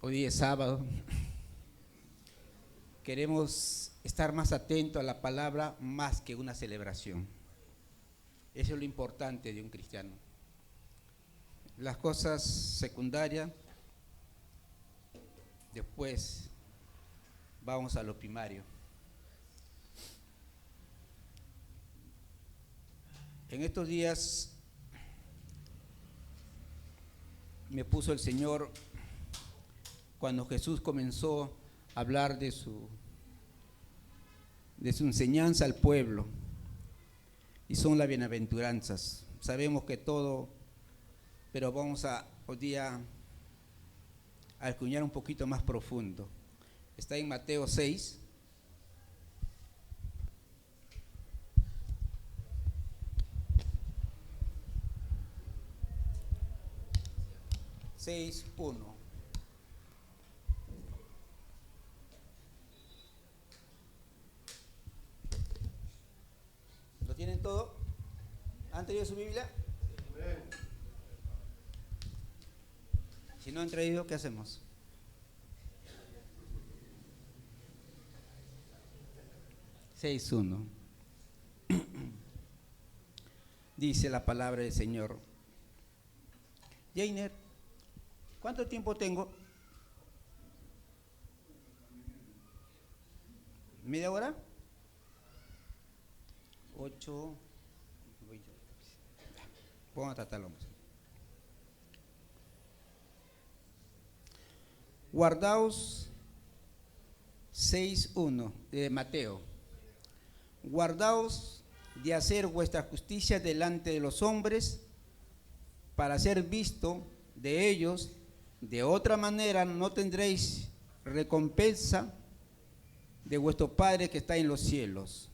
Hoy día es sábado. Queremos estar más atentos a la palabra más que una celebración. Eso es lo importante de un cristiano. Las cosas secundarias, después vamos a lo primario. En estos días me puso el Señor cuando Jesús comenzó a hablar de su enseñanza al pueblo, y son las bienaventuranzas. Sabemos que todo, pero vamos a hoy día a acuñar un poquito más profundo. Está en Mateo 6. (6:1). ¿Lo tienen todo? ¿Han traído su Biblia? Si no han traído, ¿qué hacemos? (6:1). Dice la palabra del Señor. Jainer, ¿cuánto tiempo tengo? ¿Media hora? 8. Vamos a tratarlo. Guardaos, 6:1 de Mateo. Guardaos de hacer vuestra justicia delante de los hombres, para ser visto de ellos. De otra manera no tendréis recompensa de vuestro Padre que está en los cielos.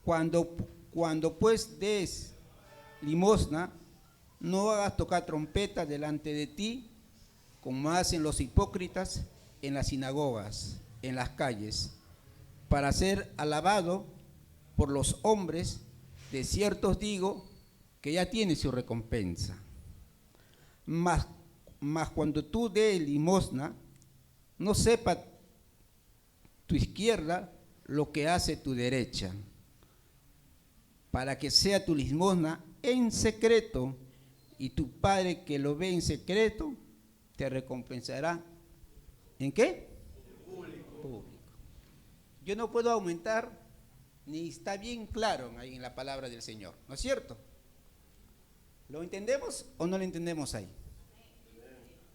Cuando pues des limosna, no hagas tocar trompeta delante de ti, como hacen los hipócritas en las sinagogas, en las calles, para ser alabado por los hombres. De cierto os digo que ya tiene su recompensa. Mas cuando tú des limosna, no sepa tu izquierda lo que hace tu derecha, para que sea tu limosna en secreto, y tu Padre que lo ve en secreto te recompensará. ¿En qué? Público. Yo no puedo aumentar, ni está bien claro ahí en la palabra del Señor, ¿no es cierto? ¿Lo entendemos o no lo entendemos ahí?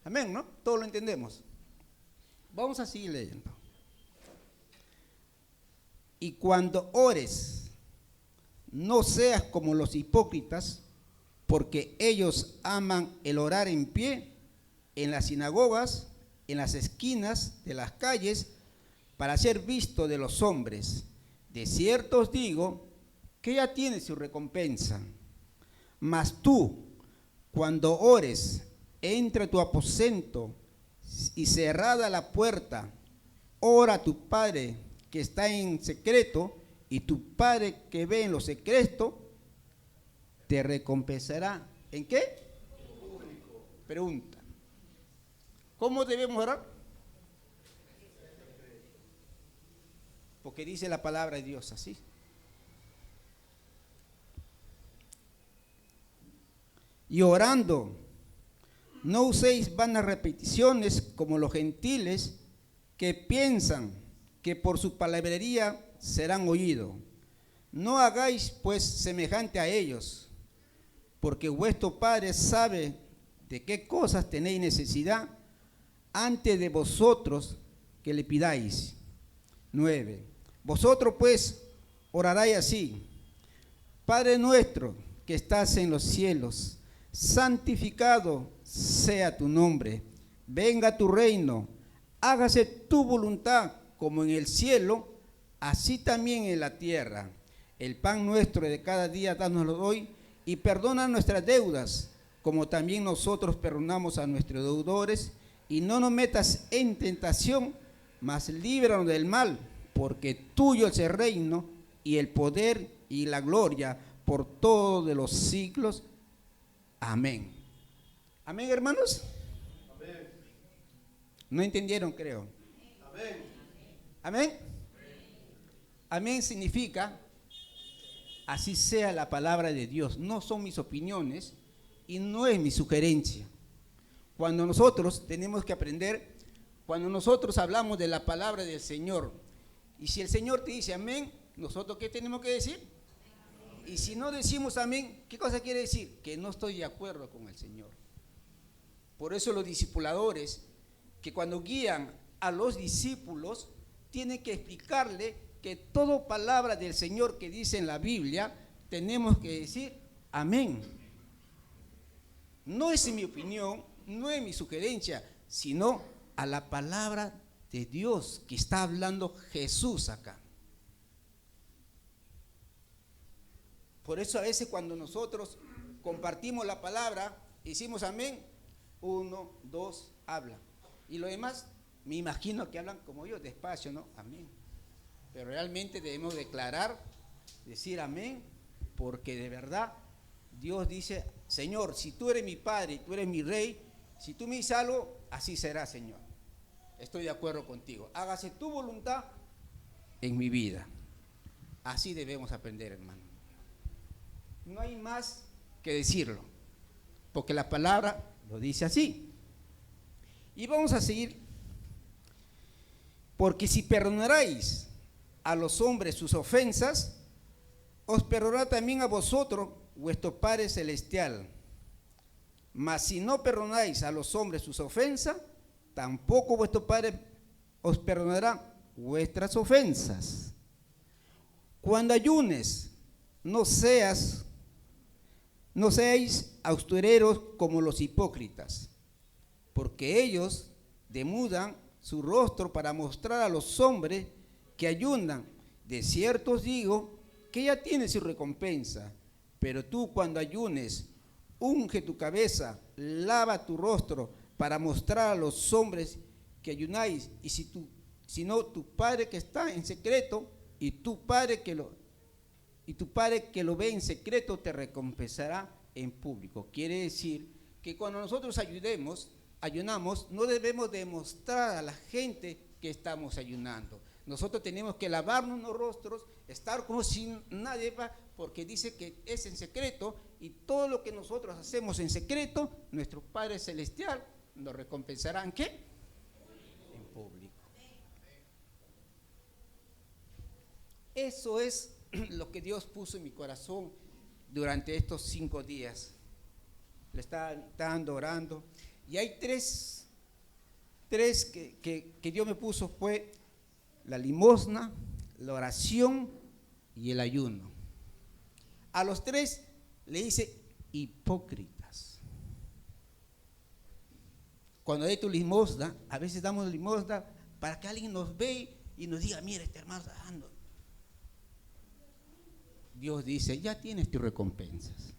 Amén, ¿no? Todo lo entendemos. Vamos a seguir leyendo. Y cuando ores, no seas como los hipócritas, porque ellos aman el orar en pie en las sinagogas, en las esquinas de las calles, para ser visto de los hombres. De cierto os digo que ya tiene su recompensa. Mas tú, cuando ores, entra a tu aposento y cerrada la puerta, ora a tu Padre que está en secreto, y tu Padre que ve en lo secreto te recompensará. ¿En qué? Público. Pregunta: ¿cómo debemos orar? Porque dice la palabra de Dios así. Y orando, no uséis vanas repeticiones como los gentiles, que piensan que por su palabrería serán oídos. No hagáis pues semejante a ellos, porque vuestro Padre sabe de qué cosas tenéis necesidad antes de vosotros que le pidáis. 9. Vosotros pues oraréis así: Padre nuestro que estás en los cielos, santificado sea tu nombre, venga tu reino, hágase tu voluntad como en el cielo, así también en la tierra. El pan nuestro de cada día dánoslo hoy, y perdona nuestras deudas, como también nosotros perdonamos a nuestros deudores, y no nos metas en tentación, mas líbranos del mal, porque tuyo es el reino, y el poder, y la gloria, por todos los siglos. Amén. Amén, hermanos. Amén. No entendieron, creo. Amén. Amén significa, así sea la palabra de Dios. No son mis opiniones y no es mi sugerencia. Cuando nosotros tenemos que aprender, cuando nosotros hablamos de la palabra del Señor, y si el Señor te dice amén, nosotros ¿qué tenemos que decir? Y si no decimos amén, ¿qué cosa quiere decir? Que no estoy de acuerdo con el Señor. Por eso los discipuladores, que cuando guían a los discípulos, tienen que explicarle que toda palabra del Señor que dice en la Biblia, tenemos que decir amén. No es mi opinión, no es mi sugerencia, sino a la palabra de Dios que está hablando Jesús acá. Por eso a veces cuando nosotros compartimos la palabra, decimos amén, 1, 2, habla. Y lo demás, me imagino que hablan como yo, despacio, ¿no? Amén. Pero realmente debemos declarar, decir amén, porque de verdad Dios dice, Señor, si tú eres mi Padre y tú eres mi Rey, si tú me dices algo, así será, Señor. Estoy de acuerdo contigo. Hágase tu voluntad en mi vida. Así debemos aprender, hermano. No hay más que decirlo, porque la palabra lo dice así. Y vamos a seguir. Porque si perdonaréis a los hombres sus ofensas, os perdonará también a vosotros vuestro Padre Celestial. Mas si no perdonáis a los hombres sus ofensas, tampoco vuestro Padre os perdonará vuestras ofensas. Cuando ayunes, no seáis austeros como los hipócritas, porque ellos demudan su rostro para mostrar a los hombres que ayunan. De cierto os digo que ya tienes su recompensa. Pero tú, cuando ayunes, unge tu cabeza, lava tu rostro para mostrar a los hombres que ayunáis. Y si no, tu Padre que está en secreto, y tu Padre que lo ve en secreto te recompensará en público. Quiere decir que cuando nosotros ayunamos, no debemos demostrar a la gente que estamos ayunando. Nosotros tenemos que lavarnos los rostros, estar como si nadie va, porque dice que es en secreto, y todo lo que nosotros hacemos en secreto, nuestro Padre Celestial nos recompensará ¿en qué? En público. Eso es lo que Dios puso en mi corazón durante estos 5 días. Le estaba orando. Y hay tres que Dios me puso, fue la limosna, la oración y el ayuno. A los 3 le dice hipócritas. Cuando hay tu limosna, a veces damos limosna para que alguien nos vea y nos diga, mira, este hermano está dando. Dios dice, ya tienes tus recompensas.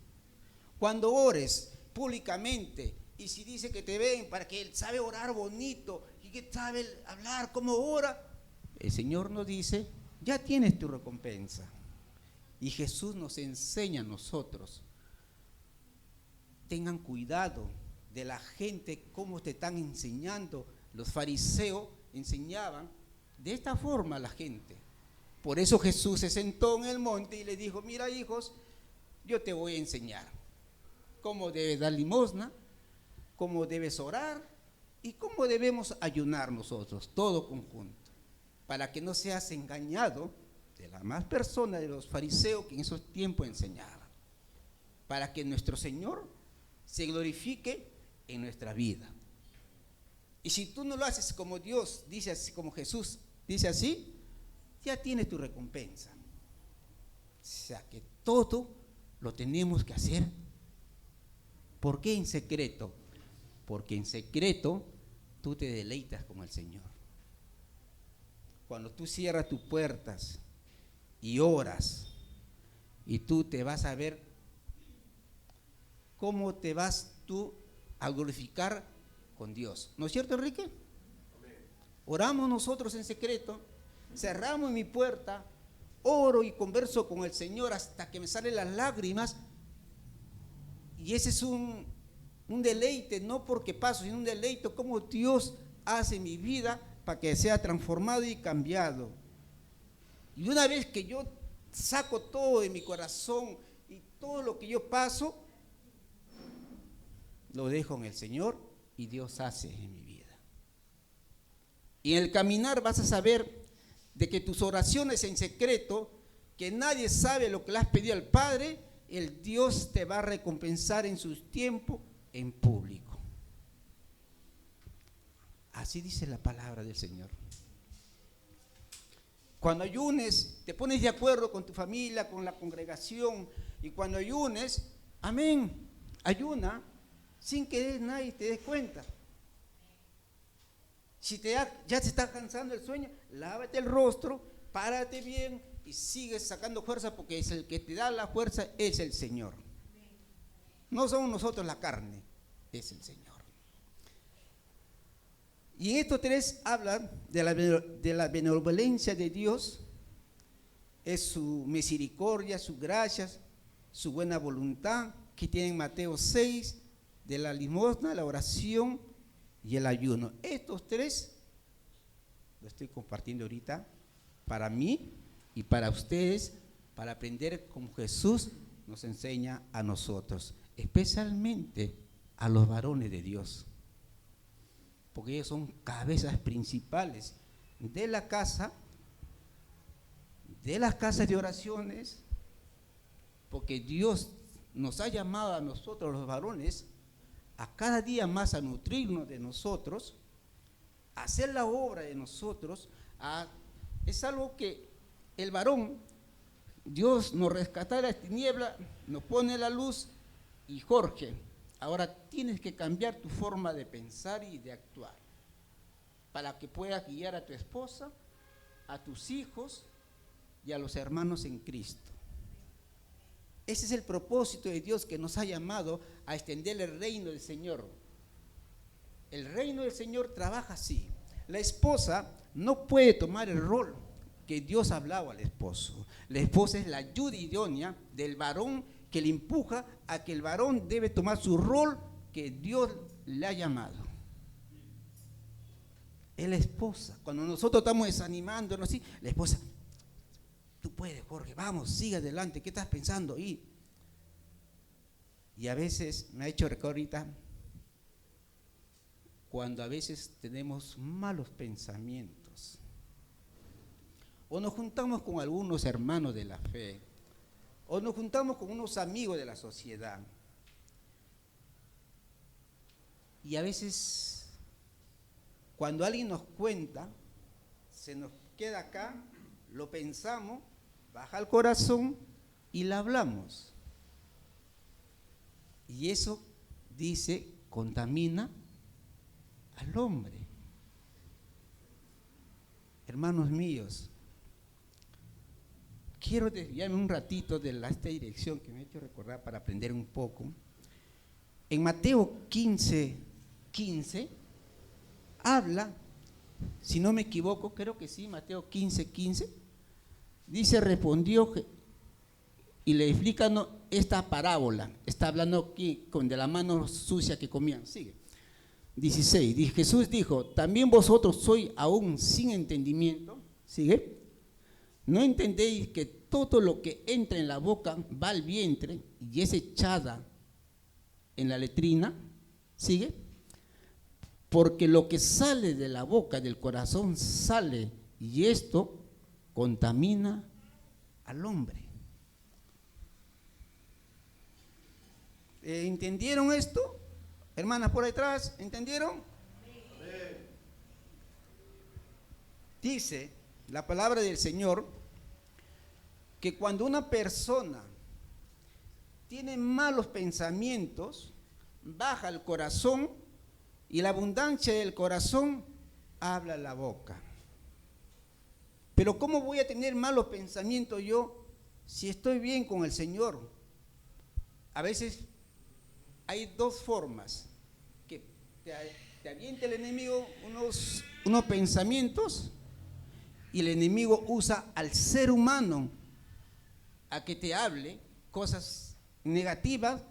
Cuando ores públicamente, y si dice que te ven para que él sabe orar bonito y que sabe hablar como ora, el Señor nos dice, ya tienes tu recompensa. Y Jesús nos enseña a nosotros, tengan cuidado de la gente, cómo te están enseñando. Los fariseos enseñaban de esta forma a la gente. Por eso Jesús se sentó en el monte y le dijo, mira hijos, yo te voy a enseñar cómo debes dar limosna, cómo debes orar y cómo debemos ayunar nosotros, todo conjunto, para que no seas engañado de la más persona de los fariseos que en esos tiempos enseñaban, para que nuestro Señor se glorifique en nuestra vida. Y si tú no lo haces como Dios dice así, como Jesús dice así, ya tienes tu recompensa. O sea que todo lo tenemos que hacer. ¿Por qué en secreto? Porque en secreto tú te deleitas con el Señor. Cuando tú cierras tus puertas y oras, y tú te vas a ver cómo te vas tú a glorificar con Dios. ¿No es cierto, Enrique? Oramos nosotros en secreto, cerramos mi puerta, oro y converso con el Señor hasta que me salen las lágrimas, y ese es un deleite, no porque paso, sino un deleite, como Dios haz en mi vida para que sea transformado y cambiado. Y una vez que yo saco todo de mi corazón y todo lo que yo paso, lo dejo en el Señor y Dios hace en mi vida. Y en el caminar vas a saber de que tus oraciones en secreto, que nadie sabe lo que le has pedido al Padre, el Dios te va a recompensar en sus tiempos en público. Así dice la palabra del Señor. Cuando ayunes, te pones de acuerdo con tu familia, con la congregación, y cuando ayunes, amén, ayuna sin que nadie te dé cuenta. Si ya te está cansando el sueño, lávate el rostro, párate bien y sigues sacando fuerza, porque es el que te da la fuerza, es el Señor. No somos nosotros la carne, es el Señor. Y en estos tres hablan de la benevolencia de Dios, es su misericordia, sus gracias, su buena voluntad, que tiene en Mateo 6, de la limosna, la oración y el ayuno. Estos tres lo estoy compartiendo ahorita para mí y para ustedes, para aprender como Jesús nos enseña a nosotros, especialmente a los varones de Dios, porque ellos son cabezas principales de la casa, de las casas de oraciones, porque Dios nos ha llamado a nosotros los varones a cada día más a nutrirnos de nosotros, a hacer la obra de nosotros. Es algo que el varón, Dios nos rescata de la tiniebla, nos pone la luz, y Jorge, ahora tienes que cambiar tu forma de pensar y de actuar para que puedas guiar a tu esposa, a tus hijos y a los hermanos en Cristo. Ese es el propósito de Dios, que nos ha llamado a extender el reino del Señor. El reino del Señor trabaja así. La esposa no puede tomar el rol que Dios ha hablado al esposo. La esposa es la ayuda idónea del varón, que le empuja a que el varón debe tomar su rol que Dios le ha llamado. Es la esposa. Cuando nosotros estamos desanimándonos así, la esposa: tú puedes, Jorge, vamos, sigue adelante, ¿qué estás pensando? Y a veces me ha hecho recordar ahorita, cuando a veces tenemos malos pensamientos, o nos juntamos con algunos hermanos de la fe, o nos juntamos con unos amigos de la sociedad, y a veces cuando alguien nos cuenta, se nos queda acá, lo pensamos, baja al corazón y la hablamos. Y eso, dice, contamina al hombre. Hermanos míos, quiero desviarme un ratito de esta dirección que me ha hecho recordar para aprender un poco. En Mateo 15:15 habla, si no me equivoco, creo que sí, Mateo 15:15, dice: respondió y le explican esta parábola. Está hablando aquí de la mano sucia que comían. Sigue. 16, Jesús dijo: ¿también vosotros sois aún sin entendimiento? Sigue. ¿No entendéis que todo lo que entra en la boca va al vientre y es echada en la letrina? Sigue. Porque lo que sale de la boca, del corazón sale, y esto contamina al hombre. ¿Entendieron esto? Hermanas por detrás, ¿entendieron? Dice la palabra del Señor que cuando una persona tiene malos pensamientos, baja el corazón, y la abundancia del corazón habla la boca. Pero ¿cómo voy a tener malos pensamientos yo si estoy bien con el Señor? A veces hay dos formas: que te aviente el enemigo unos pensamientos, y el enemigo usa al ser humano a que te hable cosas negativas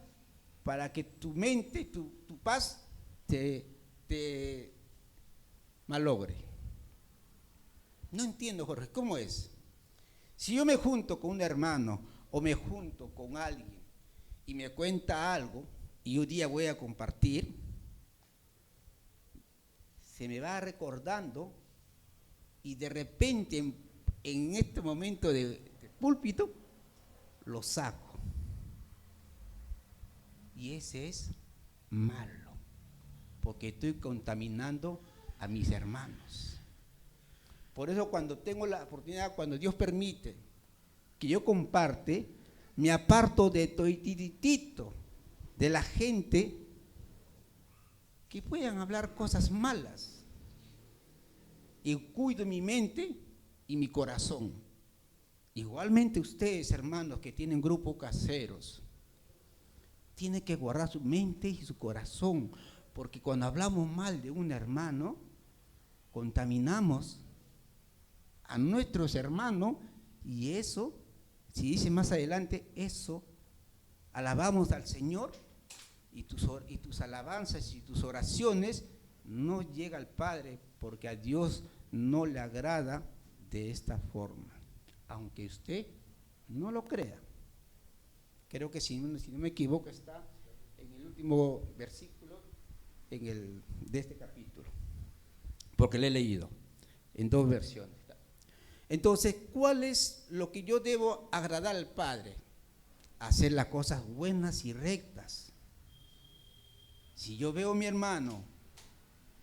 para que tu mente, tu paz te malogre. No entiendo, Jorge, ¿cómo es? Si yo me junto con un hermano o me junto con alguien y me cuenta algo y un día voy a compartir, se me va recordando y de repente en este momento de púlpito lo saco. Y ese es malo, porque estoy contaminando a mis hermanos. Por eso cuando tengo la oportunidad, cuando Dios permite que yo comparte, me aparto de toditito de la gente que puedan hablar cosas malas y cuido mi mente y mi corazón. Igualmente ustedes, hermanos, que tienen grupos caseros, tienen que guardar su mente y su corazón, porque cuando hablamos mal de un hermano, contaminamos a nuestros hermanos y eso, si dice más adelante, eso, alabamos al Señor y tus alabanzas y tus oraciones no llega al Padre, porque a Dios no le agrada de esta forma, aunque usted no lo crea. Creo que si no me equivoco está en el último versículo de este capítulo, porque lo he leído en dos versiones. Entonces, ¿cuál es lo que yo debo agradar al Padre? Hacer las cosas buenas y rectas. Si yo veo a mi hermano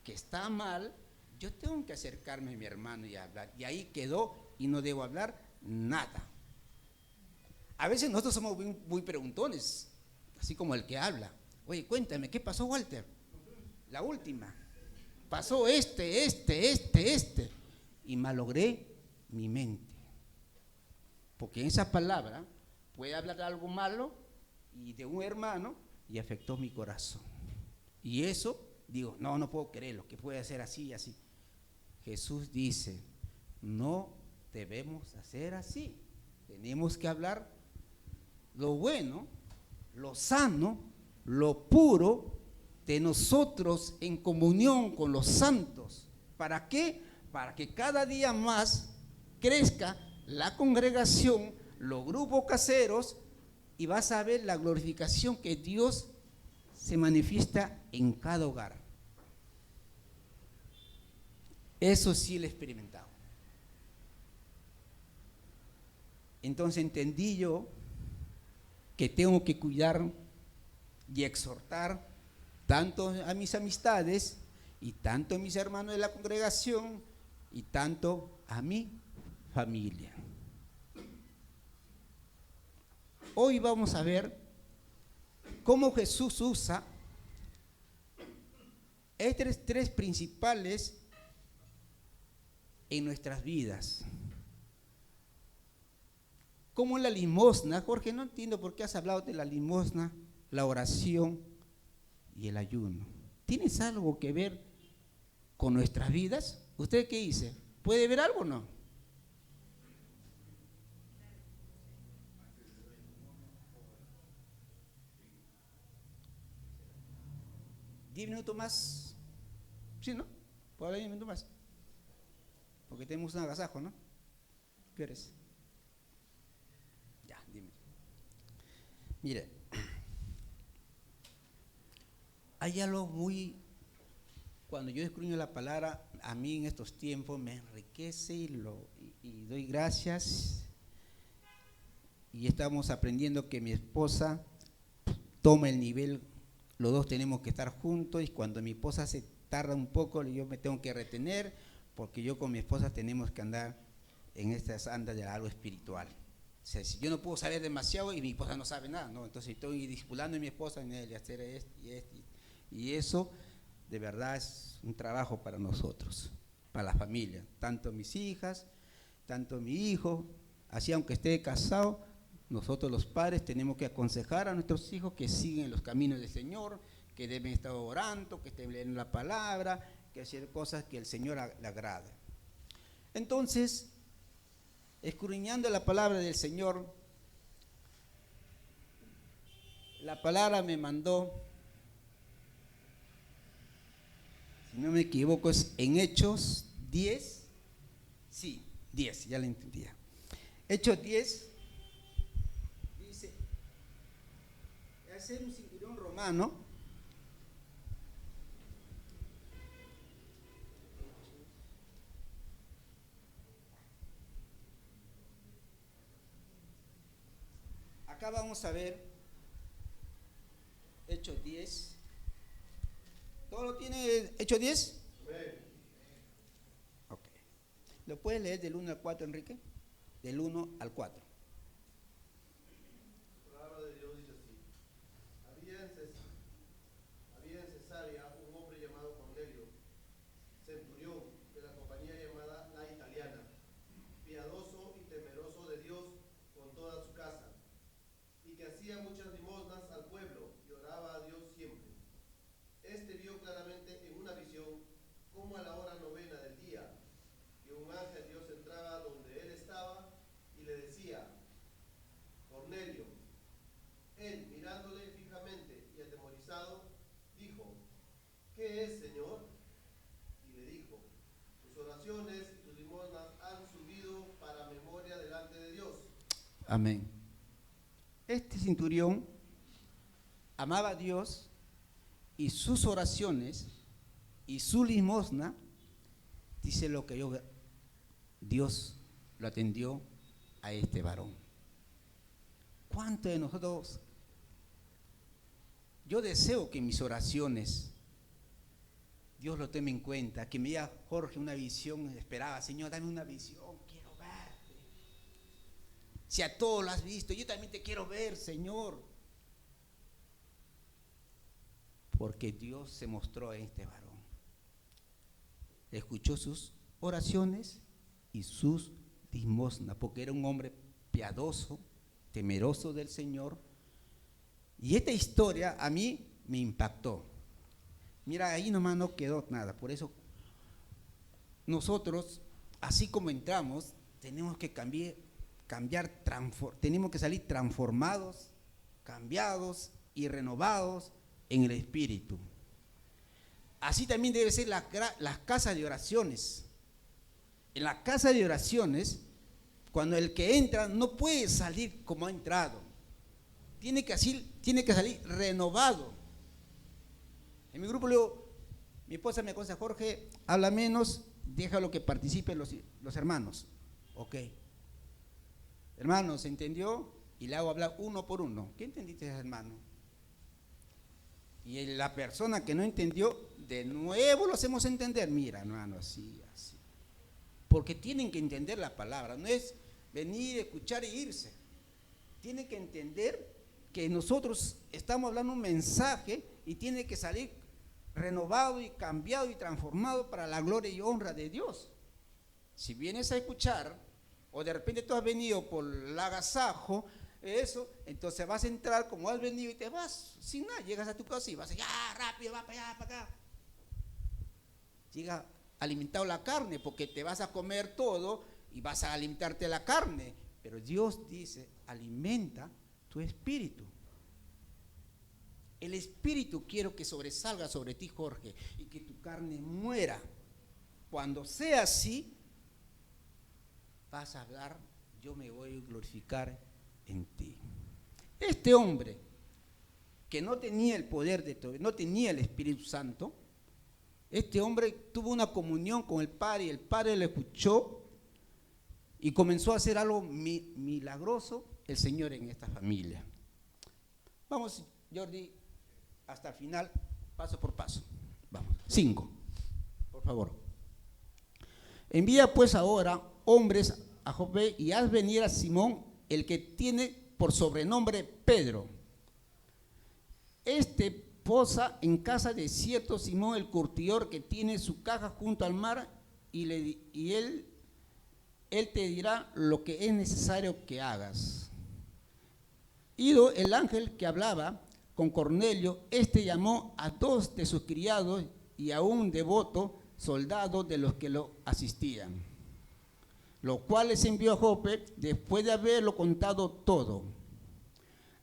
que está mal, yo tengo que acercarme a mi hermano y hablar. Y ahí quedó y no debo hablar nada. A veces nosotros somos muy preguntones, así como el que habla. Oye, cuéntame, ¿qué pasó, Walter? La última. Pasó este. Y malogré mi mente. Porque en esa palabra puede hablar algo malo y de un hermano y afectó mi corazón. Y eso, digo, no puedo creerlo, que puede ser así y así. Jesús dice, no debemos hacer así. Tenemos que hablar lo bueno, lo sano, lo puro de nosotros en comunión con los santos. ¿Para qué? Para que cada día más crezca la congregación, los grupos caseros, y vas a ver la glorificación que Dios se manifiesta en cada hogar. Eso sí lo he experimentado. Entonces entendí yo que tengo que cuidar y exhortar tanto a mis amistades y tanto a mis hermanos de la congregación y tanto a mi familia. Hoy vamos a ver cómo Jesús usa tres principales en nuestras vidas. Como la limosna, Jorge, no entiendo por qué has hablado de la limosna, la oración y el ayuno. ¿Tienes algo que ver con nuestras vidas? ¿Usted qué dice? ¿Puede ver algo o no? ¿10 minutos más? ¿Sí, no? ¿Puedo hablar 10 minutos más? Porque tenemos un agasajo, ¿no? ¿Qué eres? Ya, dime. Mire, hay algo muy, cuando yo escudriño la palabra, a mí en estos tiempos me enriquece y doy gracias. Y estamos aprendiendo que mi esposa toma el nivel, los dos tenemos que estar juntos, y cuando mi esposa se tarda un poco, yo me tengo que retener, porque yo con mi esposa tenemos que andar en estas andas de algo espiritual. O sea, si yo no puedo saber demasiado y mi esposa no sabe nada, ¿no? Entonces estoy discipulando a mi esposa en él y hacer esto y esto. Y eso de verdad es un trabajo para nosotros, para la familia, tanto mis hijas, tanto mi hijo. Así, aunque esté casado, nosotros los padres tenemos que aconsejar a nuestros hijos que siguen los caminos del Señor, que deben estar orando, que estén leyendo la palabra, que hacer cosas que el Señor le agrada. Entonces, escudriñando la palabra del Señor, la palabra me mandó, si no me equivoco, es en Hechos 10. Sí, 10, ya lo entendía. Hechos 10 dice, hacer un centurión romano. Acá vamos a ver Hechos 10. ¿Todo lo tiene Hechos 10? Ok. ¿Lo puedes leer del 1 al 4, Enrique? Del 1 al 4. La palabra de Dios dice así. Había en Cesarea un hombre llamado Cornelio, centurión de la compañía llamada La Italiana, piadoso y temeroso de Dios con toda su casa, y que hacía muchas limosnas al pueblo y oraba a Dios siempre. Este vio claramente en una visión cómo a la hora novena del día, que un ángel de Dios entraba donde él estaba y le decía: Cornelio. Él, mirándole fijamente y atemorizado, dijo: ¿Qué es, Señor? Y le dijo: tus oraciones y tus limosnas han subido para memoria delante de Dios. Amén. Este centurión amaba a Dios y sus oraciones y su limosna, dice lo que Dios lo atendió a este varón. ¿Cuántos de nosotros? Yo deseo que mis oraciones Dios lo tome en cuenta, que me diga Jorge una visión, esperaba, Señor, dame una visión, quiero verte. Si a todos lo has visto, yo también te quiero ver, Señor. Porque Dios se mostró a este varón. Escuchó sus oraciones y sus limosnas, porque era un hombre piadoso, temeroso del Señor. Y esta historia a mí me impactó. Mira, ahí nomás no quedó nada. Por eso nosotros, así como entramos, tenemos que tenemos que salir transformados, cambiados y renovados en el Espíritu. Así también debe ser las casas de oraciones. En la casa de oraciones, cuando el que entra no puede salir como ha entrado, tiene que salir renovado. En mi grupo luego, mi esposa me aconseja: Jorge, habla menos, déjalo que participen los hermanos. Ok. Hermano, ¿se entendió? Y le hago hablar uno por uno. ¿Qué entendiste, hermano? Y la persona que no entendió, de nuevo lo hacemos entender. Mira, hermano, así. Porque tienen que entender la palabra. No es venir, escuchar e irse. Tienen que entender que nosotros estamos hablando un mensaje y tiene que salir renovado y cambiado y transformado para la gloria y honra de Dios. Si vienes a escuchar, o de repente tú has venido por el agasajo, eso, entonces vas a entrar como has venido y te vas sin nada. Llegas a tu casa y vas ya rápido, va para allá, para acá. Llega alimentado la carne, porque te vas a comer todo y vas a alimentarte la carne. Pero Dios dice: alimenta tu espíritu. El espíritu quiero que sobresalga sobre ti, Jorge, y que tu carne muera. Cuando sea así, vas a hablar: yo me voy a glorificar en ti. Este hombre que no tenía el poder de todo, no tenía el Espíritu Santo, este hombre tuvo una comunión con el Padre y el Padre le escuchó y comenzó a hacer algo milagroso el Señor en esta familia. Vamos, Jordi, hasta el final, paso por paso. Vamos, 5, por favor. Envía pues ahora hombres a Jope y haz venir a Simón, el que tiene por sobrenombre Pedro. Este posa en casa de cierto Simón el curtidor, que tiene su caja junto al mar, y él te dirá lo que es necesario que hagas. Ido el ángel que hablaba con Cornelio, llamó a 2 de sus criados y a un devoto soldado de los que lo asistían, los cuales envió a Jope después de haberlo contado todo.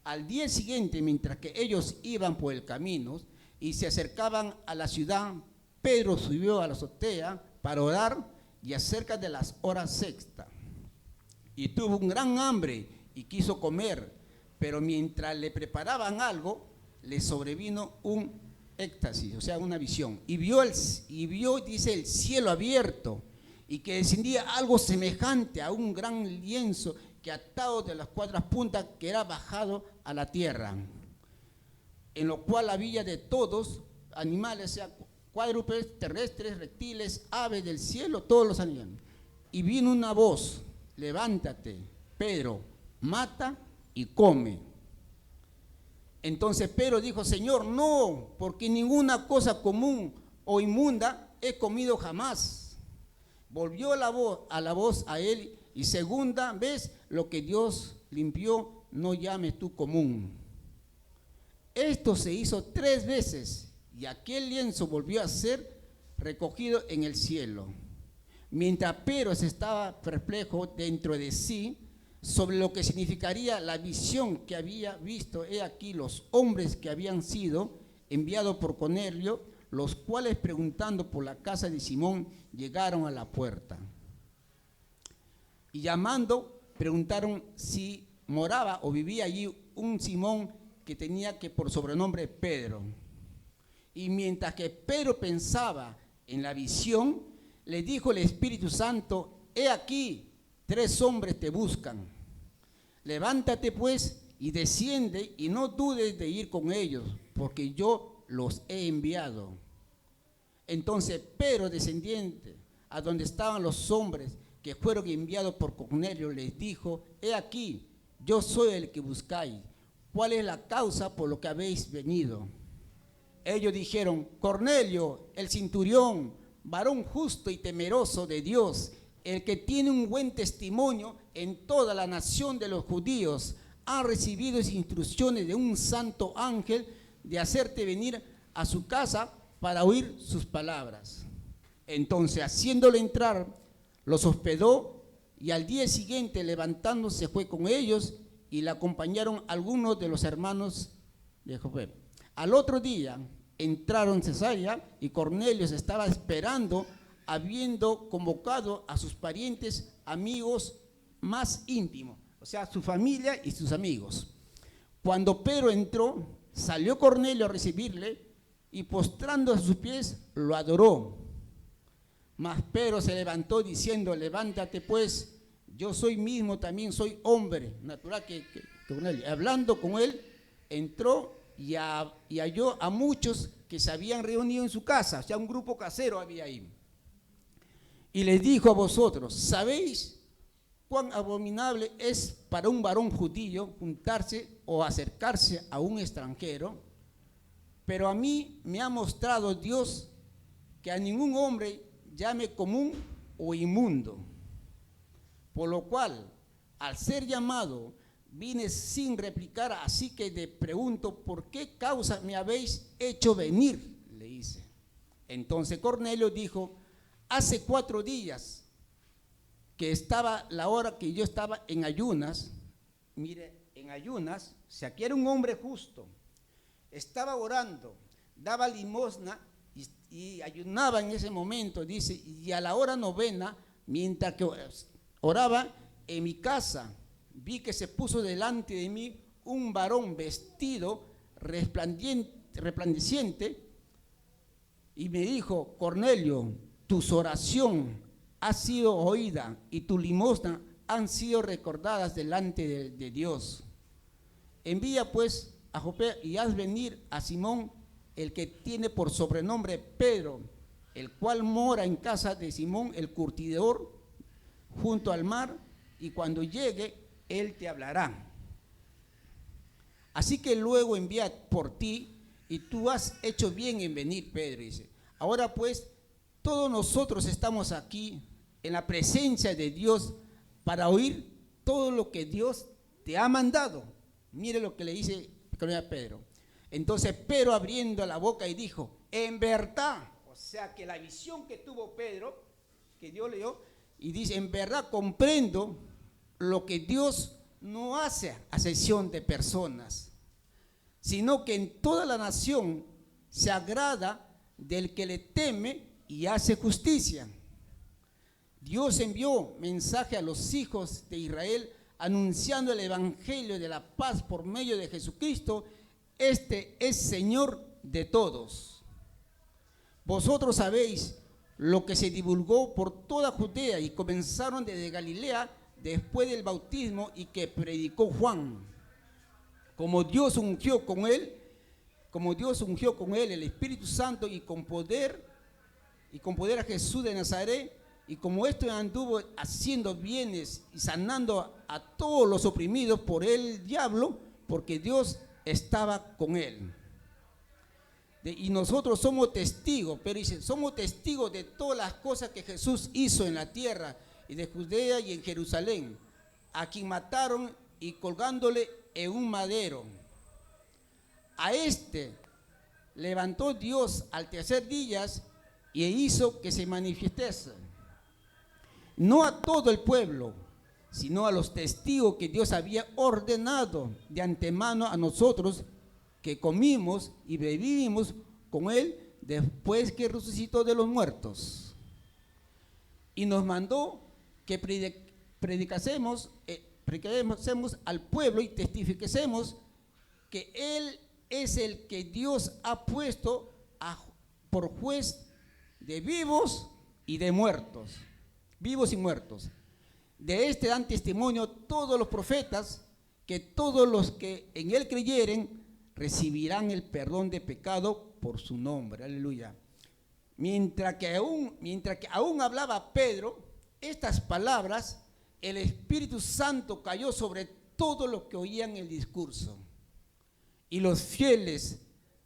Al día siguiente, mientras que ellos iban por el camino y se acercaban a la ciudad, Pedro subió a la azotea para orar y acerca de las horas sexta. Y tuvo un gran hambre y quiso comer, pero mientras le preparaban algo, le sobrevino un éxtasis, o sea, una visión. Y vio, dice, el cielo abierto y que descendía algo semejante a un gran lienzo que atado de las cuatro puntas que era bajado a la tierra, en lo cual había de todos animales, o sea, cuádrupes, terrestres, reptiles, aves del cielo, todos los animales. Y vino una voz: levántate, Pedro, mata y come. Entonces Pedro dijo: Señor, no, porque ninguna cosa común o inmunda he comido jamás. Volvió la voz a él, y segunda vez: lo que Dios limpió, no llames tú común. Esto se hizo 3 veces, y aquel lienzo volvió a ser recogido en el cielo. Mientras Pedro estaba perplejo dentro de sí sobre lo que significaría la visión que había visto, he aquí los hombres que habían sido enviados por Cornelio, los cuales, preguntando por la casa de Simón, llegaron a la puerta. Y llamando, preguntaron si moraba o vivía allí un Simón que tenía que por sobrenombre Pedro. Y mientras que Pedro pensaba en la visión, le dijo el Espíritu Santo: he aquí, 3 hombres te buscan. Levántate pues y desciende, y no dudes de ir con ellos, porque yo los he enviado. Entonces Pedro, descendiente a donde estaban los hombres que fueron enviados por Cornelio, les dijo: he aquí, yo soy el que buscáis. ¿Cuál es la causa por lo que habéis venido? Ellos dijeron: Cornelio, el centurión, varón justo y temeroso de Dios, el que tiene un buen testimonio en toda la nación de los judíos, ha recibido instrucciones de un santo ángel de hacerte venir a su casa para oír sus palabras. Entonces, haciéndole entrar, los hospedó, y al día siguiente, levantándose, fue con ellos, y le acompañaron algunos de los hermanos de Jope. Al otro día entraron en Cesarea, y Cornelio se estaba esperando, habiendo convocado a sus parientes, amigos más íntimos, o sea, su familia y sus amigos. Cuando Pedro entró, salió Cornelio a recibirle, y postrando a sus pies, lo adoró. Mas Pedro se levantó diciendo: levántate pues, yo soy mismo, también soy hombre natural que Cornelio. Hablando con él, entró y halló a muchos que se habían reunido en su casa, o sea, un grupo casero había ahí. Y les dijo: a vosotros, ¿sabéis cuán abominable es para un varón judío juntarse o acercarse a un extranjero? Pero a mí me ha mostrado Dios que a ningún hombre llame común o inmundo. Por lo cual, al ser llamado, vine sin replicar, así que te pregunto: ¿por qué causa me habéis hecho venir?, le dice. Entonces Cornelio dijo: hace 4 días que estaba la hora que yo estaba en ayunas. Mire, en ayunas, si aquí era un hombre justo, estaba orando, daba limosna y ayunaba en ese momento, dice, y a la hora 9, mientras que oraba en mi casa, vi que se puso delante de mí un varón vestido resplandeciente, y me dijo: Cornelio, tu oración ha sido oída y tu limosna han sido recordadas delante de Dios. Envía pues a Jope y haz venir a Simón, el que tiene por sobrenombre Pedro, el cual mora en casa de Simón el curtidor, junto al mar, y cuando llegue, él te hablará. Así que luego envía por ti, y tú has hecho bien en venir, Pedro, dice. Ahora pues, todos nosotros estamos aquí en la presencia de Dios para oír todo lo que Dios te ha mandado. Mire lo que le dice a Pedro. Entonces Pedro, abriendo la boca, y dijo: en verdad, o sea que la visión que tuvo Pedro, que Dios le dio, y dice: en verdad comprendo lo que Dios no hace acepción de personas, sino que en toda la nación se agrada del que le teme y hace justicia. Dios envió mensaje a los hijos de Israel anunciando el evangelio de la paz por medio de Jesucristo. Este es Señor de todos. Vosotros sabéis lo que se divulgó por toda Judea y comenzaron desde Galilea después del bautismo y que predicó Juan. Como Dios ungió con él el Espíritu Santo y con poder a Jesús de Nazaret, y como esto anduvo haciendo bienes y sanando a todos los oprimidos por el diablo, porque Dios estaba con él. Y nosotros somos testigos, pero dice, somos testigos de todas las cosas que Jesús hizo en la tierra y de Judea y en Jerusalén, a quien mataron y colgándole en un madero. A este levantó Dios al tercer día y hizo que se manifestase, no a todo el pueblo, sino a los testigos que Dios había ordenado de antemano a nosotros, que comimos y bebimos con él después que resucitó de los muertos. Y nos mandó que predicásemos al pueblo y testifiquemos que él es el que Dios ha puesto por juez de vivos y de muertos, vivos y muertos. De este dan testimonio todos los profetas, que todos los que en él creyeren recibirán el perdón de pecado por su nombre. Aleluya. Mientras que aún hablaba Pedro estas palabras, el Espíritu Santo cayó sobre todos los que oían el discurso. Y los fieles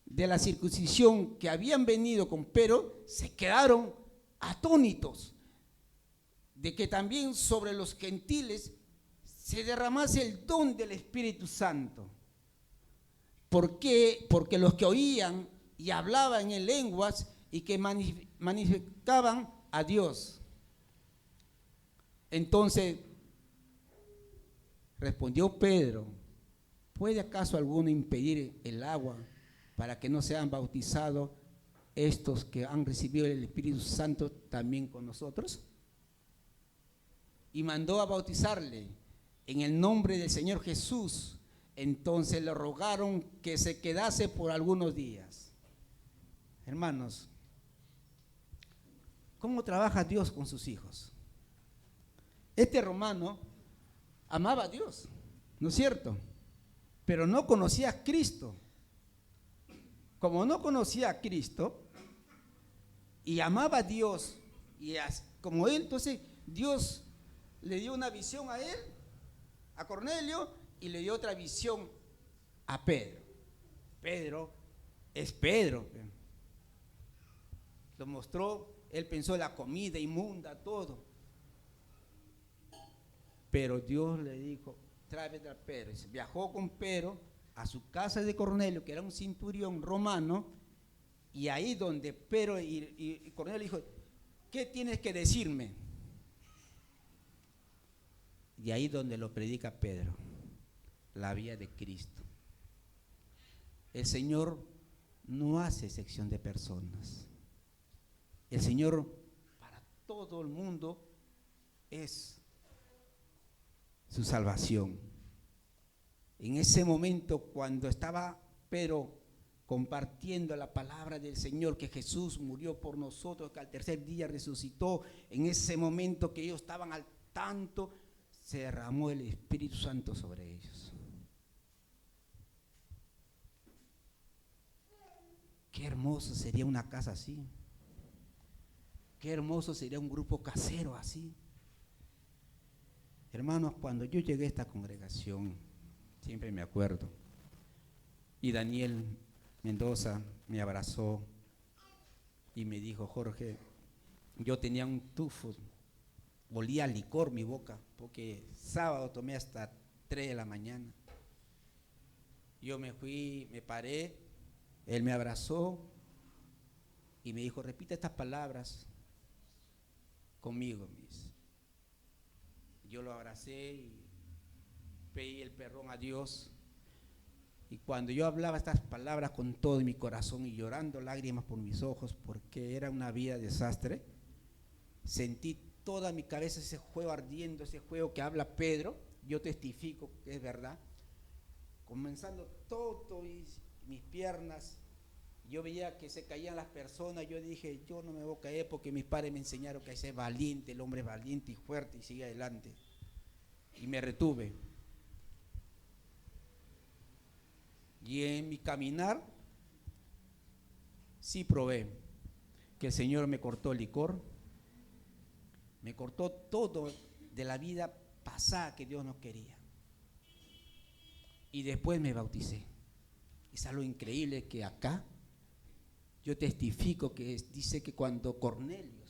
de la circuncisión que habían venido con Pedro se quedaron atónitos de que también sobre los gentiles se derramase el don del Espíritu Santo. ¿Por qué? Porque los que oían y hablaban en lenguas y que manifestaban a Dios. Entonces respondió Pedro: ¿puede acaso alguno impedir el agua para que no sean bautizados estos que han recibido el Espíritu Santo también con nosotros? Y mandó a bautizarle en el nombre del Señor Jesús. Entonces le rogaron que se quedase por algunos días. Hermanos, ¿cómo trabaja Dios con sus hijos? Este romano amaba a Dios, ¿no es cierto? Pero no conocía a Cristo. Como no conocía a Cristo y amaba a Dios, como él, entonces Dios le dio una visión a él, a Cornelio, y le dio otra visión a Pedro. Pedro es Pedro. Lo mostró, él pensó la comida inmunda, todo. Pero Dios le dijo: tráete a Pedro. Y viajó con Pedro a su casa de Cornelio, que era un centurión romano, y ahí donde Pedro y Cornelio dijo: ¿qué tienes que decirme? Y ahí donde lo predica Pedro, la vía de Cristo. El Señor no hace excepción de personas. El Señor para todo el mundo es su salvación. En ese momento, cuando estaba Pedro compartiendo la palabra del Señor, que Jesús murió por nosotros, que al tercer día resucitó, en ese momento que ellos estaban al tanto, se derramó el Espíritu Santo sobre ellos. Qué hermoso sería una casa así. Qué hermoso sería un grupo casero así. Hermanos, cuando yo llegué a esta congregación, siempre me acuerdo, y Daniel Mendoza me abrazó y me dijo: Jorge, yo tenía un tufo, olía a licor mi boca, porque sábado tomé hasta 3 de la mañana. Yo me fui, me paré, él me abrazó y me dijo: repite estas palabras conmigo, mis. Yo lo abracé y pedí el perdón a Dios. Y cuando yo hablaba estas palabras con todo mi corazón y llorando lágrimas por mis ojos, porque era una vida desastre, sentí toda mi cabeza ese fuego ardiendo, ese fuego que habla Pedro. Yo testifico que es verdad. Comenzando todo y mis piernas, yo veía que se caían las personas. Yo dije, yo no me voy a caer, porque mis padres me enseñaron que hay que ser valiente, el hombre es valiente y fuerte y sigue adelante. Y me retuve. Y en mi caminar sí probé que el Señor me cortó el licor, me cortó todo de la vida pasada que Dios no quería. Y después me bauticé. Es algo increíble que acá yo testifico que dice que cuando Cornelio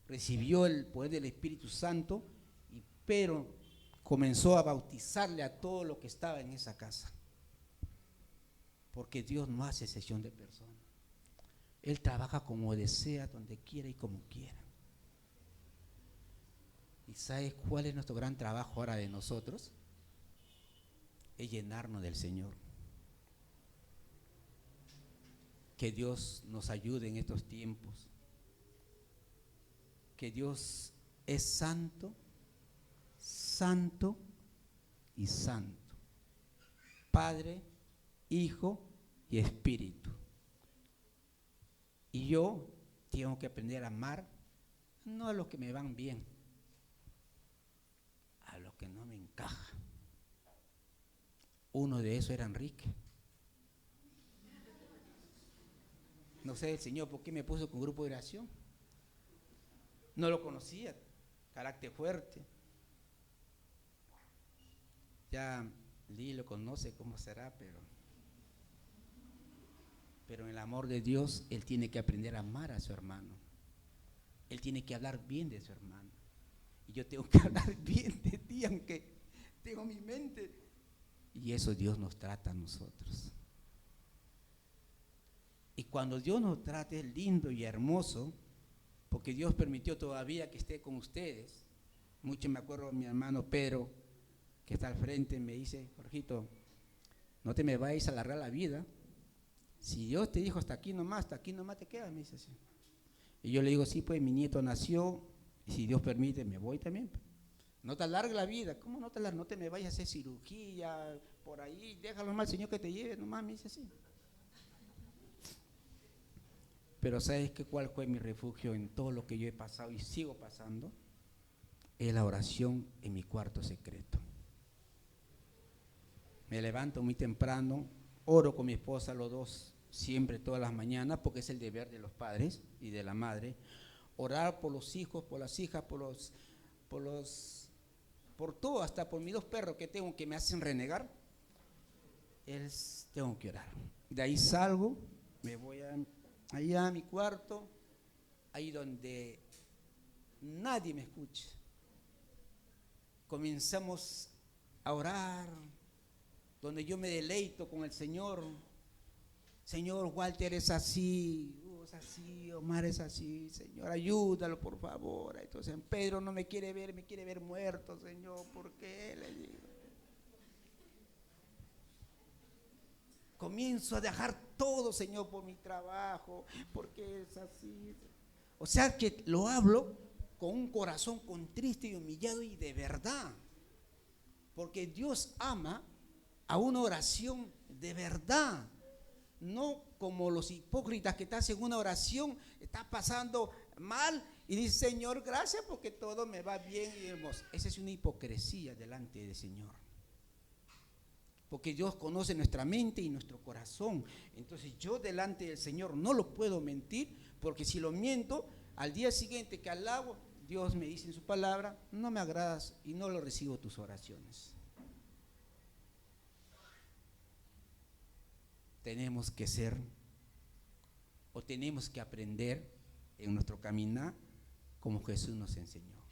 recibió el poder del Espíritu Santo, y Pedro comenzó a bautizarle a todo lo que estaba en esa casa. Porque Dios no hace excepción de personas. Él trabaja como desea, donde quiera y como quiera. ¿Y sabes cuál es nuestro gran trabajo ahora de nosotros? Es llenarnos del Señor. Que Dios nos ayude en estos tiempos. Que Dios es santo, santo y santo. Padre, Hijo y Espíritu. Y yo tengo que aprender a amar, no a los que me van bien, a los que no me encajan. Uno de esos era Enrique. No sé el Señor por qué me puso con grupo de oración. No lo conocía, carácter fuerte. Ya Lee lo conoce, cómo será, pero en el amor de Dios, él tiene que aprender a amar a su hermano. Él tiene que hablar bien de su hermano. Y yo tengo que hablar bien de ti, aunque tengo mi mente. Y eso Dios nos trata a nosotros. Y cuando Dios nos trata es lindo y hermoso, porque Dios permitió todavía que esté con ustedes. Mucho me acuerdo de mi hermano Pedro, que está al frente, me dice, Jorgito, no te me vayas a alargar la vida. Si Dios te dijo hasta aquí nomás te quedas, me dice así. Y yo le digo, sí, pues mi nieto nació, y si Dios permite, me voy también. No te alargue la vida. ¿Cómo no te alargue? No te me vayas a hacer cirugía por ahí, déjalo nomás al Señor que te lleve, nomás, me dice así. Pero ¿sabes qué? ¿Cuál fue mi refugio en todo lo que yo he pasado y sigo pasando? Es la oración en mi cuarto secreto. Me levanto muy temprano, oro con mi esposa los dos, siempre todas las mañanas, porque es el deber de los padres y de la madre. Orar por los hijos, por las hijas, por todo, hasta por mis dos perros que tengo que me hacen renegar. Tengo que orar. De ahí salgo, me voy allá a mi cuarto, ahí donde nadie me escuche. Comenzamos a orar, donde yo me deleito con el Señor. Señor, Walter es así, es así, Omar es así, Señor, ayúdalo por favor. Entonces Pedro no me quiere ver muerto, Señor, ¿por qué? Le digo. Comienzo a dejar todo, Señor, por mi trabajo, porque es así. O sea que lo hablo con un corazón contrito y humillado y de verdad, porque Dios ama a una oración de verdad, no como los hipócritas que están en una oración, está pasando mal y dice, Señor, gracias porque todo me va bien y hermoso. Esa es una hipocresía delante del Señor, porque Dios conoce nuestra mente y nuestro corazón. Entonces yo delante del Señor no lo puedo mentir, porque si lo miento, al día siguiente que alabo, Dios me dice en su palabra, no me agradas y no lo recibo tus oraciones. Tenemos que ser, o tenemos que aprender en nuestro caminar como Jesús nos enseñó.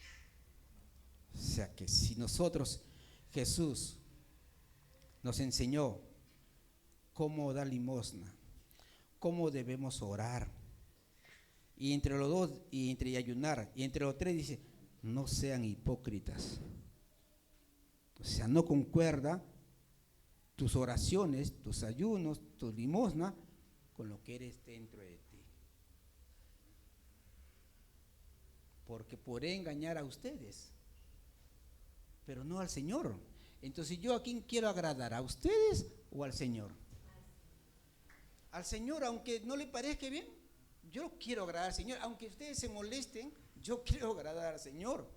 O sea que si nosotros, Jesús nos enseñó cómo dar limosna, cómo debemos orar, y entre los dos, y entre ayunar, y entre los tres dice, no sean hipócritas. O sea, no concuerda tus oraciones, tus ayunos, tus limosna, con lo que eres dentro de ti. Porque podré engañar a ustedes, pero no al Señor. Entonces, ¿yo a quién quiero agradar? ¿A ustedes o al Señor? Al Señor, aunque no le parezca bien, yo quiero agradar al Señor. Aunque ustedes se molesten, yo quiero agradar al Señor.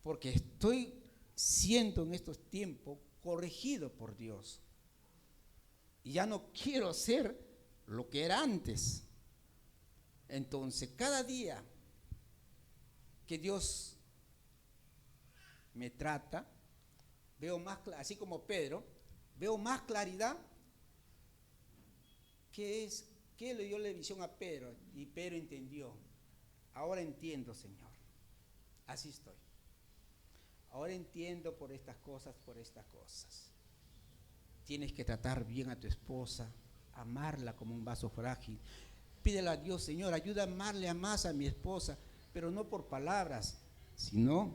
Porque estoy siendo en estos tiempos corregido por Dios. Y ya no quiero ser lo que era antes. Entonces, cada día que Dios me trata, veo más, así como Pedro, veo más claridad. ¿Qué le dio la visión a Pedro? Y Pedro entendió. Ahora entiendo, Señor. Así estoy. Ahora entiendo por estas cosas, por estas cosas. Tienes que tratar bien a tu esposa, amarla como un vaso frágil. Pídele a Dios, Señor, ayuda a amarle más a mi esposa, pero no por palabras, sino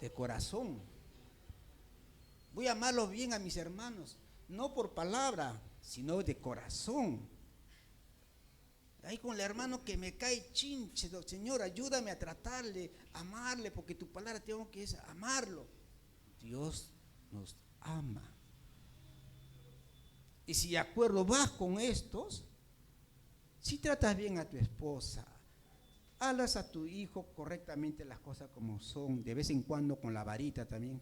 de corazón. Voy a amarlos bien a mis hermanos, no por palabra, sino de corazón. Ahí con el hermano que me cae chinche, Señor, ayúdame a tratarle, a amarle, porque tu palabra tengo que es amarlo. Dios nos ama. Y si de acuerdo vas con estos, si tratas bien a tu esposa, hablas a tu hijo correctamente las cosas como son, de vez en cuando con la varita también,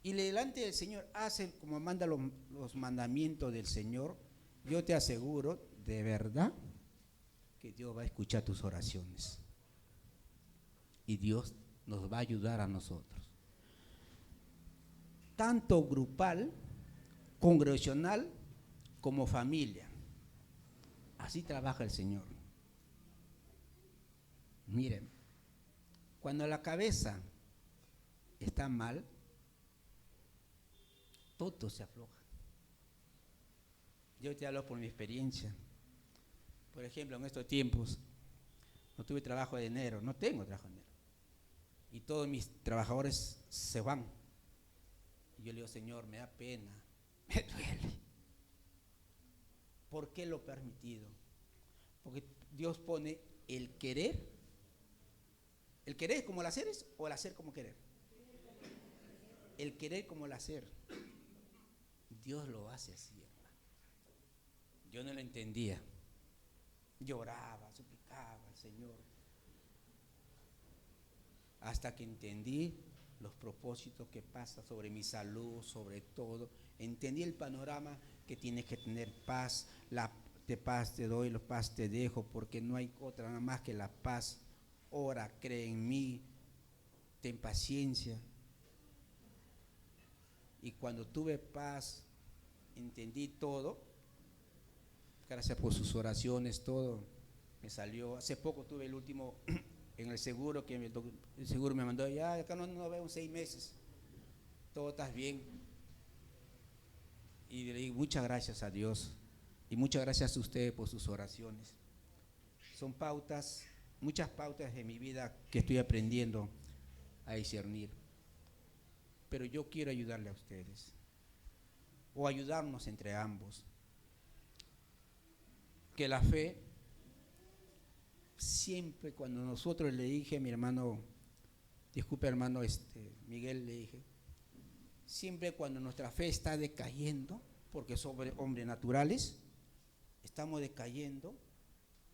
y delante del Señor hace como manda los mandamientos del Señor, yo te aseguro de verdad que Dios va a escuchar tus oraciones y Dios nos va a ayudar a nosotros, tanto grupal, congregacional como familia. Así trabaja el Señor. Miren, cuando la cabeza está mal, todo se afloja. Yo te hablo por mi experiencia. Por ejemplo, en estos tiempos no tuve trabajo de enero, no tengo trabajo de enero. Y todos mis trabajadores se van. Y yo le digo, Señor, me da pena, me duele. ¿Por qué lo he permitido? Porque Dios pone el querer. ¿El querer como el hacer es o el hacer como querer? El querer como el hacer. Dios lo hace así, hermano. Yo no lo entendía. Lloraba, suplicaba al Señor. Hasta que entendí los propósitos que pasa sobre mi salud, sobre todo. Entendí el panorama que tienes que tener paz. De paz te doy, la paz te dejo, porque no hay otra nada más que la paz. Ora, cree en mí, ten paciencia. Y cuando tuve paz, entendí todo. Gracias por sus oraciones, todo me salió. Hace poco tuve el último en el seguro, que el seguro me mandó, ya acá no veo 6 meses, todo está bien. Y le digo muchas gracias a Dios y muchas gracias a ustedes por sus oraciones. Son pautas, muchas pautas de mi vida que estoy aprendiendo a discernir. Pero yo quiero ayudarle a ustedes, o ayudarnos entre ambos. Que la fe, siempre cuando nosotros le dije a mi hermano, disculpe hermano Miguel, le dije, siempre cuando nuestra fe está decayendo, porque somos hombres naturales, estamos decayendo,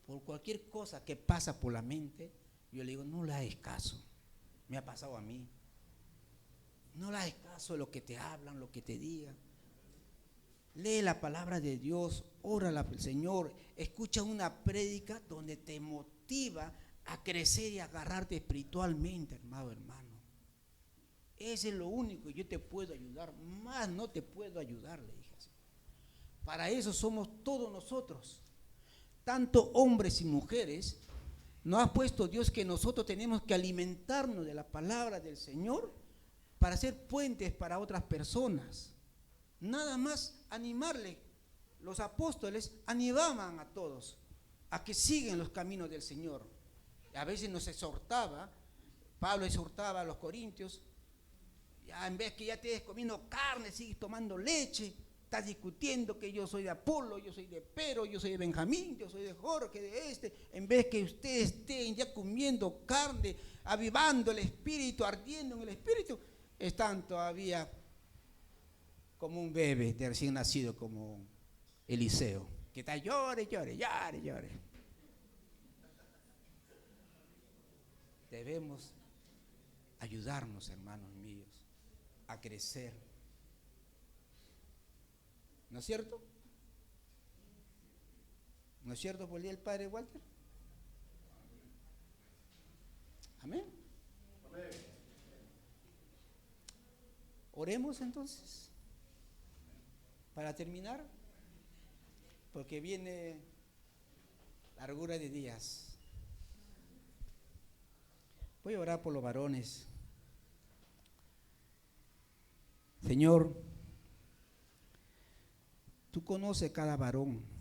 por cualquier cosa que pasa por la mente, yo le digo, no le hagas caso, me ha pasado a mí. No le hagas caso de lo que te hablan, lo que te digan. Lee la palabra de Dios, órala al Señor, escucha una prédica donde te motiva a crecer y a agarrarte espiritualmente, hermano. Ese es lo único que yo te puedo ayudar, más no te puedo ayudar, le dije así. Para eso somos todos nosotros, tanto hombres y mujeres. Nos ha puesto Dios que nosotros tenemos que alimentarnos de la palabra del Señor para ser puentes para otras personas. Nada más animarle. Los apóstoles animaban a todos a que sigan los caminos del Señor. A veces nos exhortaba, Pablo exhortaba a los corintios Ya en vez que ya estés comiendo carne, sigues tomando leche. Estás discutiendo que yo soy de Apolo, yo soy de Pero, yo soy de Benjamín, yo soy de Jorge, de este. En vez que ustedes estén ya comiendo carne, avivando el espíritu, ardiendo en el espíritu, están todavía como un bebé de recién nacido, como Eliseo, que está llore. Debemos ayudarnos, hermanos míos, a crecer. ¿No es cierto? ¿No es cierto por el día del Padre Walter? Amén. Amén. Oremos entonces, para terminar, porque viene largura de días. Voy a orar por los varones. Señor, tú conoces cada varón.